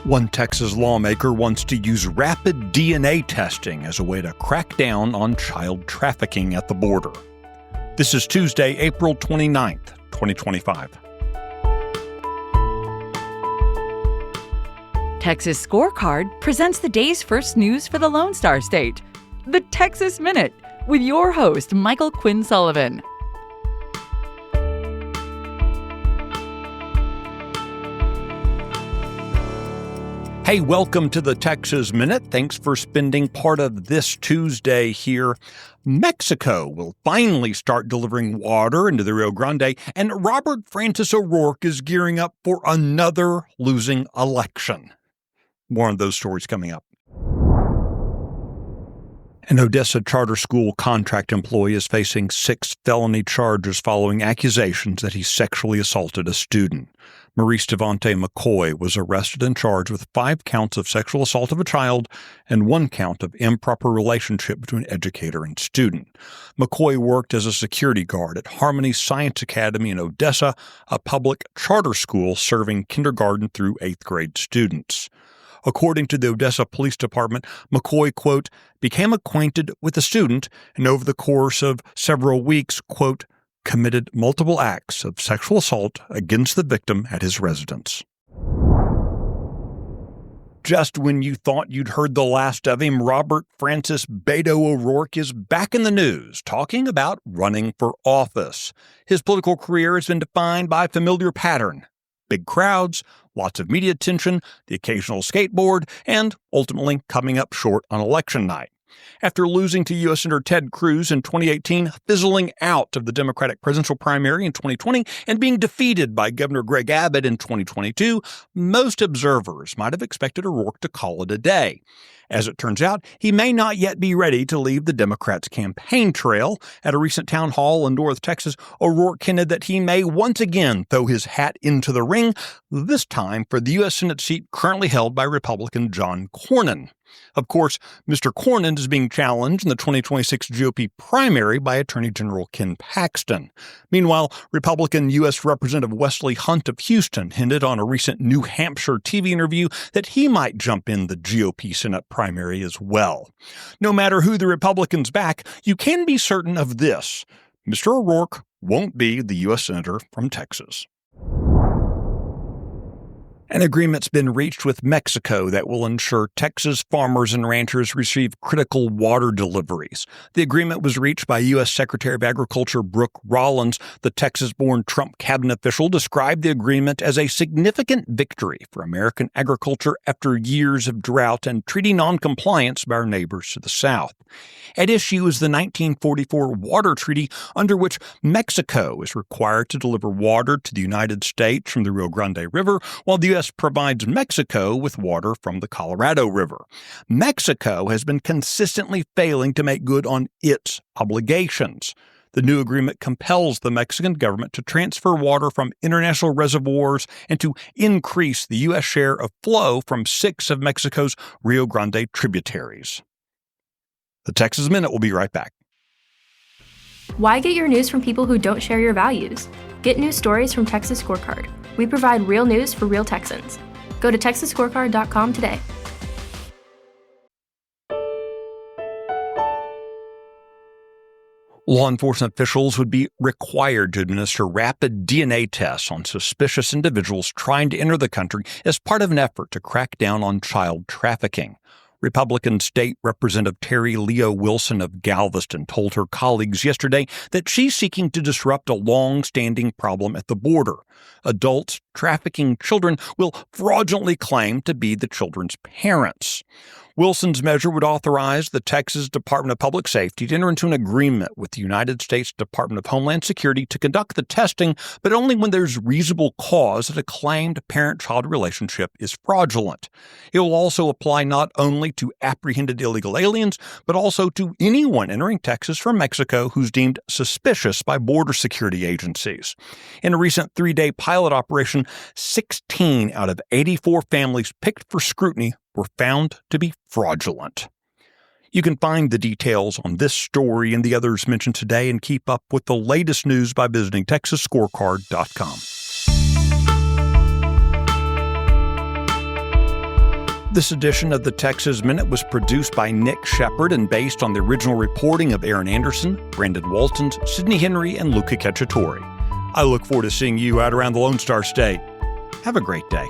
One Texas lawmaker wants to use rapid DNA testing as a way to crack down on child trafficking at the border. This is Tuesday, April 29th, 2025. Texas Scorecard presents the day's first news for the Lone Star State. The Texas Minute, with your host, Michael Quinn Sullivan. Hey, welcome to the Texas Minute. Thanks for spending part of this Tuesday here. Mexico will finally start delivering water into the Rio Grande, and Robert Francis O'Rourke is gearing up for another losing election. More on those stories coming up. An Odessa charter school contract employee is facing 6 felony charges following accusations that he sexually assaulted a student. Maurice Devontae McCoy was arrested and charged with 5 counts of sexual assault of a child and 1 count of improper relationship between educator and student. McCoy worked as a security guard at Harmony Science Academy in Odessa, a public charter school serving kindergarten through 8th grade students. According to the Odessa Police Department, McCoy, quote, became acquainted with the student and over the course of several weeks, quote, committed multiple acts of sexual assault against the victim at his residence. Just when you thought you'd heard the last of him, Robert Francis Beto O'Rourke is back in the news, talking about running for office. His political career has been defined by a familiar pattern: big crowds, lots of media attention, the occasional skateboard, and ultimately coming up short on election night. After losing to U.S. Senator Ted Cruz in 2018, fizzling out of the Democratic presidential primary in 2020, and being defeated by Governor Greg Abbott in 2022, most observers might have expected O'Rourke to call it a day. As it turns out, he may not yet be ready to leave the Democrats' campaign trail. At a recent town hall in North Texas, O'Rourke hinted that he may once again throw his hat into the ring, this time for the U.S. Senate seat currently held by Republican John Cornyn. Of course, Mr. Cornyn is being challenged in the 2026 GOP primary by Attorney General Ken Paxton. Meanwhile, Republican U.S. Representative Wesley Hunt of Houston hinted on a recent New Hampshire TV interview that he might jump in the GOP Senate primary as well. No matter who the Republicans back, you can be certain of this: Mr. O'Rourke won't be the U.S. Senator from Texas. An agreement's been reached with Mexico that will ensure Texas farmers and ranchers receive critical water deliveries. The agreement was reached by U.S. Secretary of Agriculture Brooke Rollins. The Texas-born Trump cabinet official described the agreement as a significant victory for American agriculture after years of drought and treaty noncompliance by our neighbors to the south. At issue is the 1944 Water Treaty, under which Mexico is required to deliver water to the United States from the Rio Grande River, while the U.S. provides Mexico with water from the Colorado River. Mexico has been consistently failing to make good on its obligations. The new agreement compels the Mexican government to transfer water from international reservoirs and to increase the U.S. share of flow from 6 of Mexico's Rio Grande tributaries. The Texas Minute will be right back. Why get your news from people who don't share your values? Get news stories from Texas Scorecard. We provide real news for real Texans. Go to TexasScorecard.com today. Law enforcement officials would be required to administer rapid DNA tests on suspicious individuals trying to enter the country as part of an effort to crack down on child trafficking. Republican State Representative Terry Leo Wilson of Galveston told her colleagues yesterday that she's seeking to disrupt a long-standing problem at the border. Adults trafficking children will fraudulently claim to be the children's parents. Wilson's measure would authorize the Texas Department of Public Safety to enter into an agreement with the United States Department of Homeland Security to conduct the testing, but only when there's reasonable cause that a claimed parent-child relationship is fraudulent. It will also apply not only to apprehended illegal aliens, but also to anyone entering Texas from Mexico who's deemed suspicious by border security agencies. In a recent 3-day pilot operation, 16 out of 84 families picked for scrutiny were found to be fraudulent. You can find the details on this story and the others mentioned today and keep up with the latest news by visiting TexasScorecard.com. This edition of the Texas Minute was produced by Nick Shepard and based on the original reporting of Aaron Anderson, Brandon Waltons, Sidney Henry, and Luca Cacciatore. I look forward to seeing you out around the Lone Star State. Have a great day.